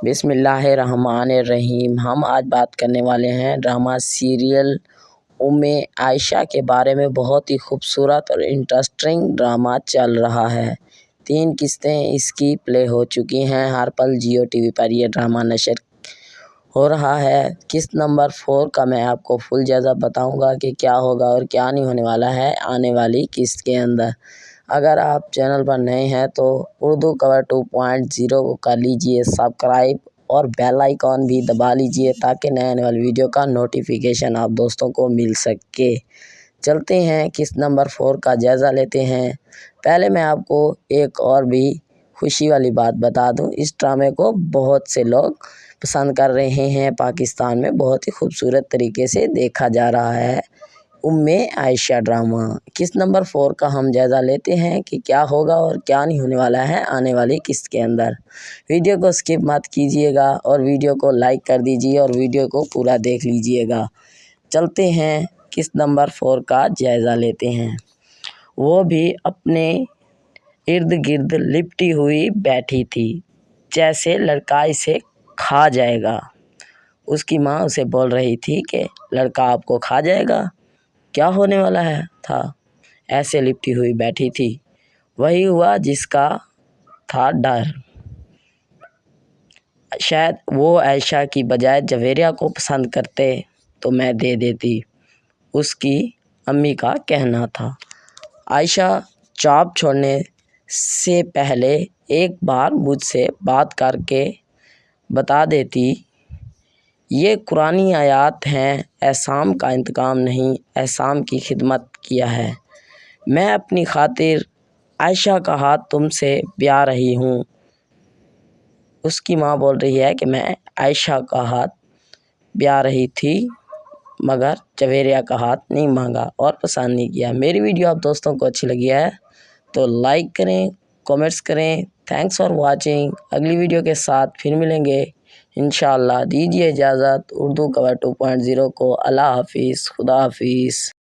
بسم اللہ الرحمن الرحیم۔ ہم آج بات کرنے والے ہیں ڈرامہ سیریل عائشہ کے بارے میں۔ بہت ہی خوبصورت اور انٹرسٹنگ ڈرامہ چل رہا ہے۔ 3 قسطیں اس کی پلے ہو چکی ہیں۔ ہر پل جیو ٹی وی پر یہ ڈرامہ نشر ہو رہا ہے۔ قسط نمبر 4 کا میں آپ کو فل جائزہ بتاؤں گا کہ کیا ہوگا اور کیا نہیں ہونے والا ہے آنے والی قسط کے اندر۔ اگر آپ چینل پر نئے ہیں تو اردو کور 2.0 کو کر لیجئے سبسکرائب اور بیل آئیکن بھی دبا لیجئے تاکہ نئے آنے والی ویڈیو کا نوٹیفیکیشن آپ دوستوں کو مل سکے۔ چلتے ہیں قسط نمبر 4 کا جائزہ لیتے ہیں۔ پہلے میں آپ کو ایک اور بھی خوشی والی بات بتا دوں، اس ڈرامے کو بہت سے لوگ پسند کر رہے ہیں۔ پاکستان میں بہت ہی خوبصورت طریقے سے دیکھا جا رہا ہے عائشہ ڈرامہ۔ قسط نمبر 4 کا ہم جائزہ لیتے ہیں کہ کیا ہوگا اور کیا نہیں ہونے والا ہے آنے والی قسط کے اندر۔ ویڈیو کو سکپ مت کیجیے گا اور ویڈیو کو لائک کر دیجیے اور ویڈیو کو پورا دیکھ لیجیے گا۔ چلتے ہیں قسط نمبر 4 کا جائزہ لیتے ہیں۔ وہ بھی اپنے ارد گرد لپٹی ہوئی بیٹھی تھی جیسے لڑکا اسے کھا جائے گا۔ اس کی ماں اسے بول رہی تھی کہ لڑکا آپ کو کھا جائے گا، کیا ہونے والا تھا؟ ایسے لپٹی ہوئی بیٹھی تھی۔ وہی ہوا جس کا تھا ڈر۔ شاید وہ عائشہ کی بجائے جویریہ کو پسند کرتے تو میں دے دیتی، اس کی امی کا کہنا تھا۔ عائشہ جاب چھوڑنے سے پہلے ایک بار مجھ سے بات کر کے بتا دیتی، یہ قرآنی آیات ہیں، اعصام کا انتقام نہیں، اعصام کی خدمت کیا ہے۔ میں اپنی خاطر عائشہ کا ہاتھ تم سے بیا رہی ہوں۔ اس کی ماں بول رہی ہے کہ میں عائشہ کا ہاتھ بیا رہی تھی مگر جویریہ کا ہاتھ نہیں مانگا اور پسند نہیں کیا۔ میری ویڈیو آپ دوستوں کو اچھی لگی ہے تو لائک کریں، کامنٹس کریں۔ Thanks for watching. اگلی ویڈیو کے ساتھ پھر ملیں گے انشاءاللہ۔ دیجیے اجازت اردو کور 2.0 کو۔ اللہ حافظ، خدا حافظ۔